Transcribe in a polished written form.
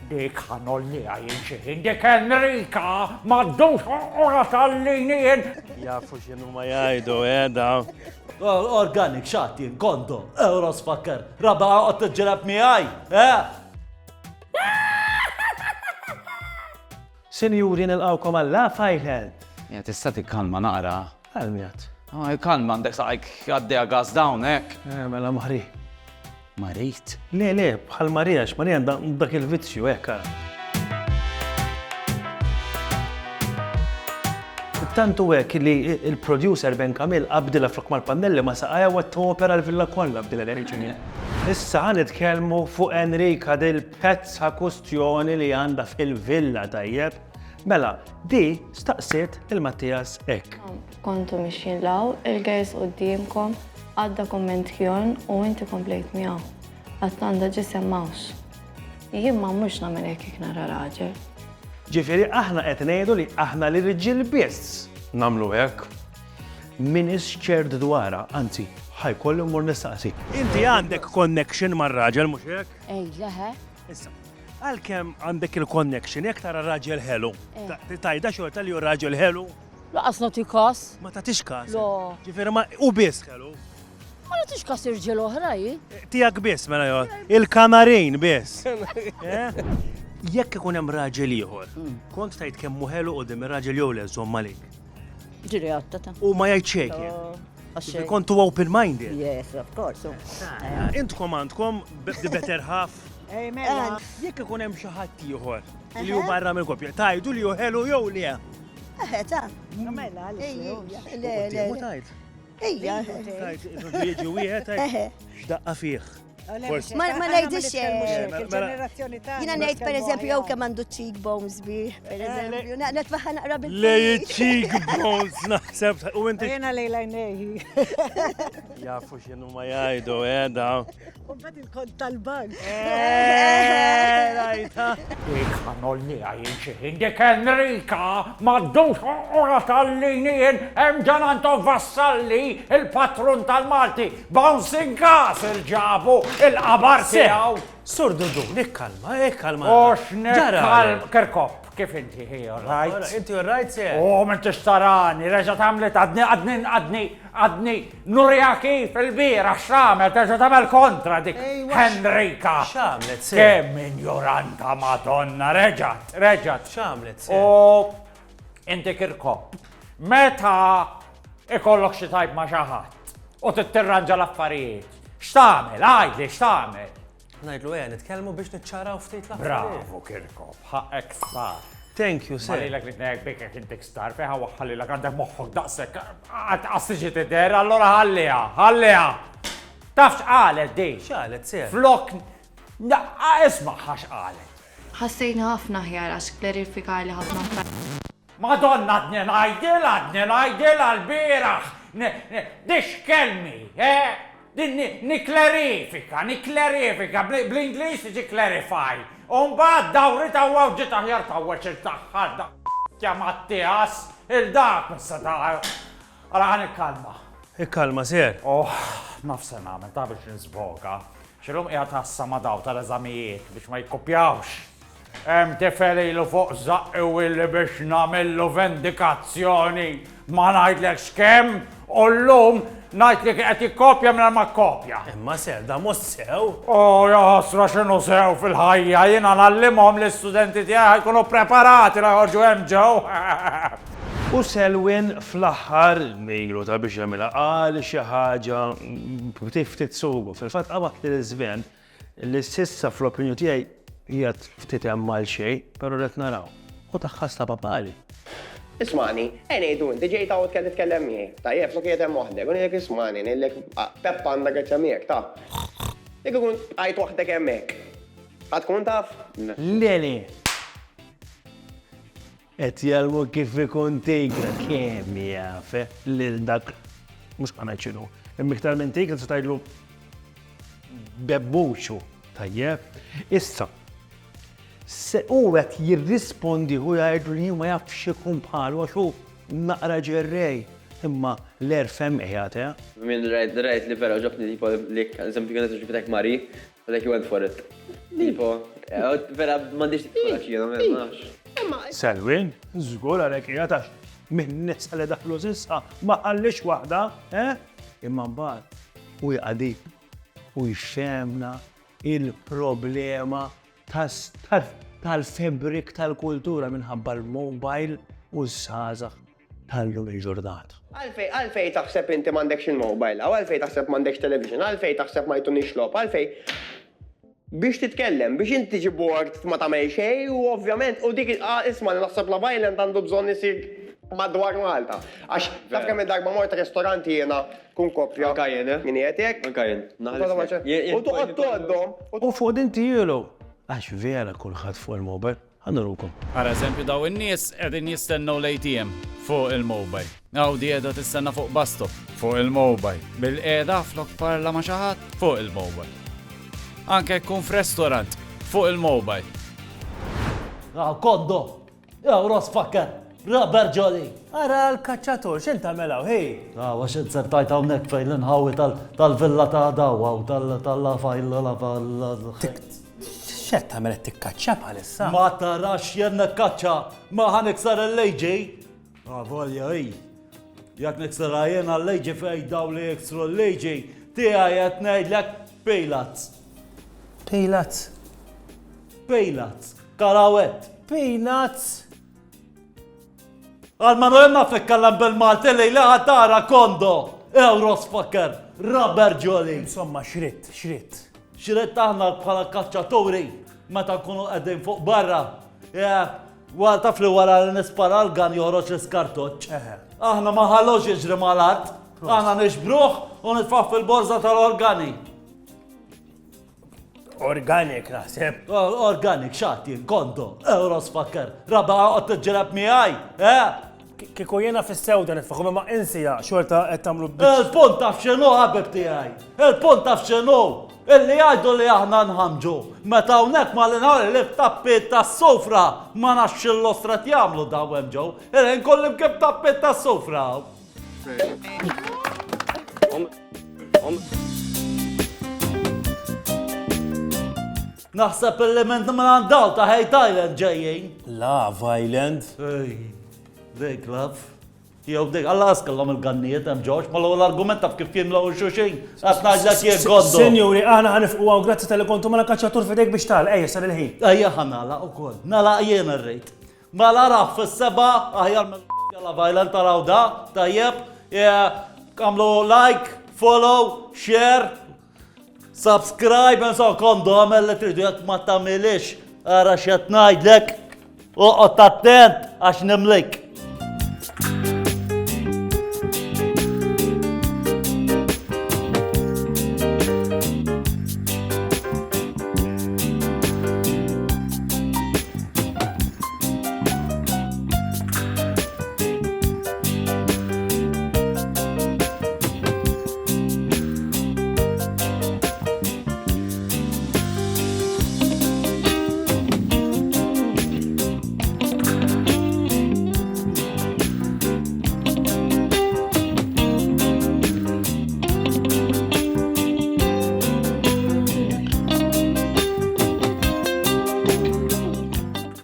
Dik ħanolli għajin dik Enrika maddux ora tal-linin. Jafu xinu ma jajdu, daw. Organic xatti, kondo, euros fakker, raba għot t-ġelab miħaj, Senjuri nilqawkom għalla Fajland. Ja, tista' tikkalma naqra. Għalmijat. Kalma għandek saqajk għaddej gas dawnek. Mela Maħri. Marit. Le, bħal Marijax, Marija dak il-vizzju, ekka. Tantu hekk li il-producer Ben Kamil qabdilha flok mal-pannelli ma saqajja u t-opera l-villa kollha bdilha l-reġuni. Issa ħanitkellmu fuq Enrika dil-pezza kustjoni li għandha fil-villa tajjeb. Mela, di staqsiet il-Mattias hekk. Kontu mixjin law, il-gajs qudiemkom għadda komment kjon u inti komplejt miegħu. Għattanda ġisem mawx. Jien ma mhux nagħmel hekk nara raġel. Ġifieri aħna qed ngħidu li aħna li riġiel biss nagħmlu hekk. Min isċerd dwarha, anzi, ħajkollu mmur nistaqsi. Inti għandek connection mar-raġel, mux jek? Ej, leħe. Issa, għal-kem għandek il-connection, jek tara raġel ħelu. Tajda xorta li ju raġel ħelu? Laqas noti kas. Ma tatix kas. Lo. Ġifiri ma u bis ħelu. Ma notix kas irġel oħra, Tijak bis, mela jo. Il-kanarin bis. Jekk ikun hemm raġel ieħor, kont tajt kemm ħelu qudiem ir-raġel jew le żomm malik. Ġiri għattata. U ma jgħid xejn. Kontu open-minded. Yes, of course. Intkom għandkom the better half. Ej, mela. Jekk ikun hemm xi ħadd ieħor li hu barra mill-koppja, tajdu li hu ħelu jew le. Ta' Mela, le, tajt. ejja. Tajt, jiġi wieħed tajt. X'daqqa fih. Ma ngħidix il-ġenerazzjoni ta' Jina ngħid pereżempju jew kemm għandu cheekbones bi, pereżempju. Netfaħħa naqra bil Lej cheekbones naħseb u inti. Jena lejla jnejhi. Jafu x'inhu ma jgħidu, daw. Kumbat il-kont tal-bank. Rajta. Dik ħanolli għajin dik Enrika maddux ora tal-linin. Hemm ġananto vassalli il-patrun tal-Malti. Bouncing castle ġabu il-qabar tiegħu. Surdudu, nikkalma, kalma. Kalm, Kirkop, kif inti hi, right? Inti right, se. Minn tixtarani, reġa tamlet għadni Nurja kif il-bira x'ramel, terġa tamel kontra dik Enrika. X'għamlet, se. Kemm ignoranta Madonna, reġat. X'għamlet, se. U inti Kirkop, meta ikollok xi tajb ma' xi ħadd u tittirranġa l-affarijiet. X'tagħmel, għajdli x'tagħmel? Ngħidlu nitkellmu biex niċċaraw ftit Bravo, Kirkop, ħaqek star. Thank you, sir. Għalilek li t-nejk bikek intik star, feħa waħħalilek għandek moħħok daqsek, għastiġi t-der, allora ħallija. Tafx għalet di? X'għalet, sir? Flok, ismaħ għalet. Ħassejna ħafna ħjar għax klerifika li ħafna. Madonna għadni najdil għal-biraħ, dix kelmi, niklerifika, bl-Inglis tiġi clarify. Umbad dawri ta' wawġi taħjar ta' waċ il-taħħal da' kja Mattias, il-dak missa ta' għala għan il-kalma. Il-kalma, sir. Nafsen għamil ta' biex nisboga. Xilum iħat ħassa ma' daw tal-eżamijiet biex ma' jikkopjawx. Tifel ilu fuq zaqqi u illi biex namillu vendikazzjoni ma' najdlek xkem u l-lum najdlek għet jikkopja minna ma' kopja. Imma ser, da mos sew. Jasra xinu sew fil-ħajja, jina nallimhom l-istudenti tiegħi jkunu preparati la jorġu hemm ġew. U Selwyn fl-aħħar mejlu ta' biex jagħmilha qal xi ħaġa ftit sugu. Fil-fatt qabad lil Sven li sissa fl-opinju tiegħi hija ftit hemm mal xejn, però qed naraw. U taħħas ta' papali. Ismani, ngħidu inti ġejta u titkellem miegħi. Tajjeb, flok qiegħed hemm waħdek, u ngħidlek ismani, ngħidlek Peppa għandha qed hemmhekk, ta'. Dik ikun qajt waħdek hemmhekk. Ħadd tkun taf? Leli. Qed jalmu kif ikun tigra kemm jaf lil dak mhux ma ngħid x'inhu. Imiktar minn tigra se tgħidlu bebbuxu. Tajjeb. Issa, u għet jirrispondi u jgħidu li ma jafx ikun bħalu għaxu naqra ġerrej imma l-erfem eħjat, Min rajt li vera ġobni tipo li eżempju kienet ġibitek Mari, like you went for it. Tipo, Vera, mandiġ t-tkun xina, ma Selwin, żgur għalek jgħatax minn nisa li daħlu sissa ma qallix waħda, imma mbagħad u jqadib u jxemna il-problema tal-fabrik tal-kultura minħabba l-mobile u s-sazax tal-lum il-ġurnata. Għalfej taħseb inti m'għandekx il-mobile, għaw għalfej taħseb m'għandekx television, għalfej taħseb ma jtunix lop, għalfej biex titkellem, biex inti tiġi bored ma tagħmel xejn u ovvjament u dik isma' naħseb la Violent għandu bżonn isir madwar Malta. Għax taf kemm il-darba mort ristoranti jiena kun koppja. Min jgħetek? U toqgħod toqgħodhom. U fuq din tielu, għax vera kulħadd fuq il-mobile, ħannurukom. Għara eżempju daw in-nies qegħdin jistennew l-ATM fuq il-mobile. Għaw di qiegħda tistenna fuq bastop fuq il-mobile. Bil-qiegħda flok parla ma' xi ħadd fuq il-mobile. Anke kun f'restorant fuq il-mobile. Kondo, ros fakker, rubber jolly. Ara l-kacċatur, x'int tagħmel hawn, hej? Għax insertajt hawnhekk fejn l-inħawi tal-villa ta' dawa u tal-la X'qed tagħmel qed tikkaċċa bħalissa? Ma tarax jenna kaċċa, ma ħaniksar il-lejġi. Volja hi. Jak niksar jena l-lejġi fej daw li jiksru l-lejġi, tiegħi qed ngħidlek pejlazz. Pejlazz. Pejlazz, karawet. Pejlazz. Għal-manu jenna fekkallam bil-Malti li laħa tara kondo. Euros fakker, rubber jolly. Insomma, xritt. Xritt aħna bħala kaċċaturi, meta nkunu qegħdin fuq barra. Għal taf li wara li nispara l-gan joħroġ l-iskartoċ. Aħna ma ħallux jiġri mal-art, aħna nixbruħ u nitfaħ fil-borza tal-organi. Organic, naħseb. Organic, xati, kondo, euros fakker, rabba għot t-ġerab miħaj, Kiku jena fis-sewda nitfaħu ma insija xorta qed tagħmlu Il-punt taf x'inhu ħabib tiegħi, il-punt taf x'inhu, illi jgħidu li aħna nħamġu, meta hawnhekk ma l-inħar li f'tappiet tas-sofra ma nafx l-ostrat jagħmlu daw hemm ġew, illi nkollim kif tappiet tas-sofra. Naħseb il-lement minn għandaw ta' Hate Island ġejjin. La, Violent. Dik, laf. Jew dik, Alla askallhom il-gannijiet hemm ġewx, ma l-argument taf kif jimlaw xuxin. Qed ngħidlek jien Gondo. Sinjuri, aħna ħanifqu għaw grazzi tal kontu ma kaċċatur fidejk biex tal, ejja sar il-ħin. Ejja ħanala ukoll, nalaq jien ir-rejt. Ma laraf fis-seba' aħjar mill Violent taraw da, tajjeb, għamlu like, follow, share, subscribe, nsaw Kondo għamel li tridu jekk ma tagħmilix ara x'qed ngħidlek, oqgħod attent għax nimlik.